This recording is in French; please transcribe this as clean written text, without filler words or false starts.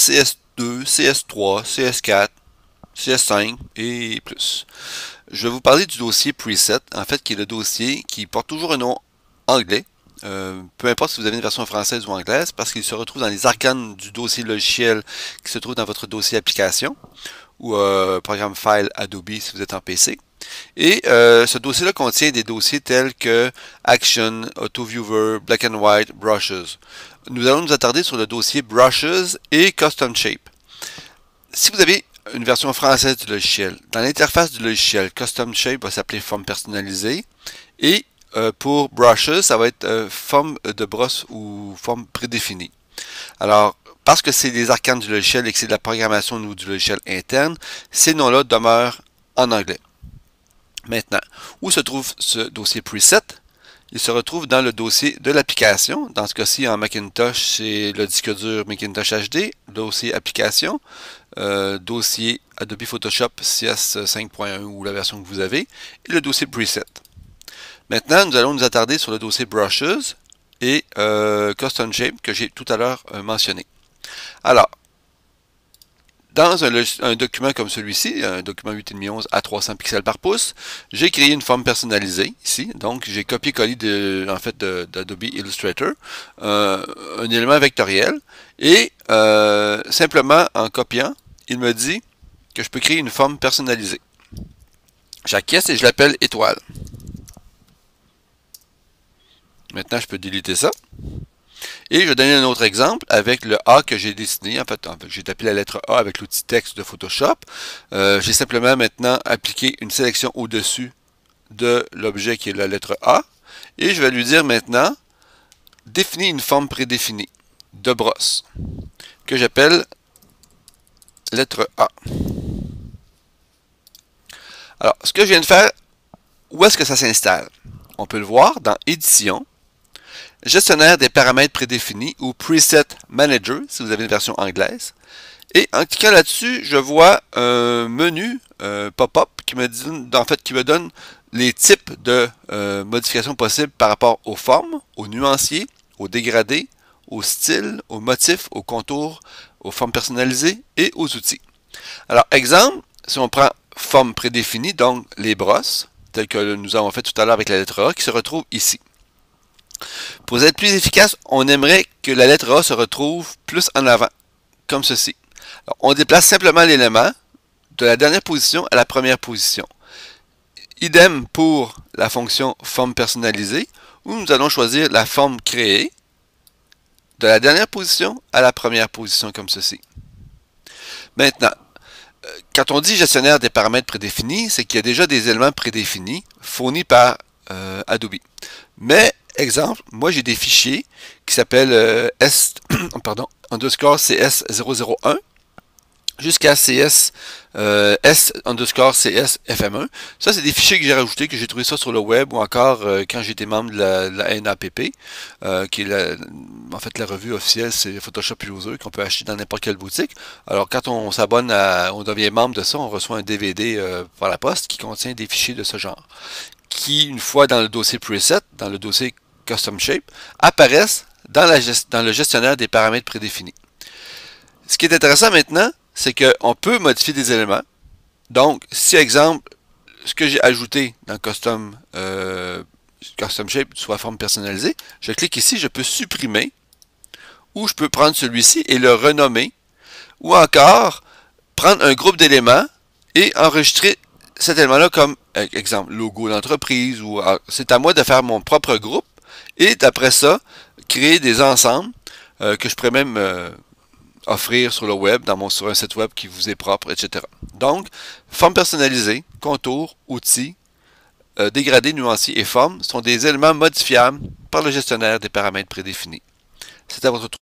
CS2, CS3, CS4, CS5 et plus. Je vais vous parler du dossier preset, en fait, qui est le dossier qui porte toujours un nom anglais. Peu importe si vous avez une version française ou anglaise, parce qu'il se retrouve dans les arcanes du dossier logiciel qui se trouve dans votre dossier application ou programme file Adobe si vous êtes en PC. Et ce dossier-là contient des dossiers tels que Action, AutoViewer, Black and White, Brushes. Nous allons nous attarder sur le dossier Brushes et Custom Shape. Si vous avez une version française du logiciel, dans l'interface du logiciel, Custom Shape va s'appeler forme personnalisée et pour Brushes, ça va être forme de brosse ou forme prédéfinie. Alors, parce que c'est des arcanes du logiciel et que c'est de la programmation au niveau du logiciel interne, ces noms-là demeurent en anglais. Maintenant, où se trouve ce dossier preset? Il se retrouve dans le dossier de l'application. Dans ce cas-ci, en Macintosh, c'est le disque dur Macintosh HD, dossier application, dossier Adobe Photoshop CS 5.1 ou la version que vous avez, et le dossier preset. Maintenant, nous allons nous attarder sur le dossier Brushes et Custom Shape que j'ai tout à l'heure mentionné. Alors, dans un document comme celui-ci, un document 8,5 à 300 pixels par pouce, j'ai créé une forme personnalisée ici. Donc, j'ai copié-collé d'Adobe Illustrator un élément vectoriel et simplement en copiant, il me dit que je peux créer une forme personnalisée. J'acquiesce et je l'appelle étoile. Maintenant, je peux déliter ça. Et je vais donner un autre exemple avec le A que j'ai dessiné. En fait, j'ai tapé la lettre A avec l'outil texte de Photoshop. J'ai simplement maintenant appliqué une sélection au-dessus de l'objet qui est la lettre A. Et je vais lui dire maintenant, définis une forme prédéfinie de brosse que j'appelle lettre A. Alors, ce que je viens de faire, où est-ce que ça s'installe? On peut le voir dans Édition, Gestionnaire des paramètres prédéfinis ou Preset Manager, si vous avez une version anglaise. Et en cliquant là-dessus, je vois un menu pop-up qui me donne les types de modifications possibles par rapport aux formes, aux nuanciers, aux dégradés, aux styles, aux motifs, aux contours, aux formes personnalisées et aux outils. Alors, exemple, si on prend forme prédéfinie, donc les brosses, telles que nous avons fait tout à l'heure avec la lettre A, qui se retrouve ici. Pour être plus efficace, on aimerait que la lettre A se retrouve plus en avant, comme ceci. Alors, on déplace simplement l'élément de la dernière position à la première position. Idem pour la fonction forme personnalisée, où nous allons choisir la forme créée de la dernière position à la première position, comme ceci. Maintenant, quand on dit gestionnaire des paramètres prédéfinis, c'est qu'il y a déjà des éléments prédéfinis fournis par Adobe. Mais, exemple, moi j'ai des fichiers qui s'appellent underscore CS001 jusqu'à CS S_CS FM1. Ça, c'est des fichiers que j'ai rajoutés, que j'ai trouvé ça sur le web ou encore quand j'étais membre de la NAPP, qui est en fait la revue officielle, c'est Photoshop User, qu'on peut acheter dans n'importe quelle boutique. Alors, quand on s'abonne, on devient membre de ça, on reçoit un DVD par la poste qui contient des fichiers de ce genre, qui, une fois dans le dossier preset, dans le dossier Custom Shape, apparaissent dans le gestionnaire des paramètres prédéfinis. Ce qui est intéressant maintenant, c'est qu'on peut modifier des éléments. Donc, si, exemple, ce que j'ai ajouté dans Custom Shape soit forme personnalisée, je clique ici, je peux supprimer, ou je peux prendre celui-ci et le renommer, ou encore prendre un groupe d'éléments et enregistrer cet élément-là comme, exemple, logo d'entreprise, ou c'est à moi de faire mon propre groupe, et d'après ça, créer des ensembles que je pourrais même offrir sur le web, sur un site web qui vous est propre, etc. Donc, forme personnalisée, contour, outils, dégradés, nuanciers et formes sont des éléments modifiables par le gestionnaire des paramètres prédéfinis. C'est à votre tour.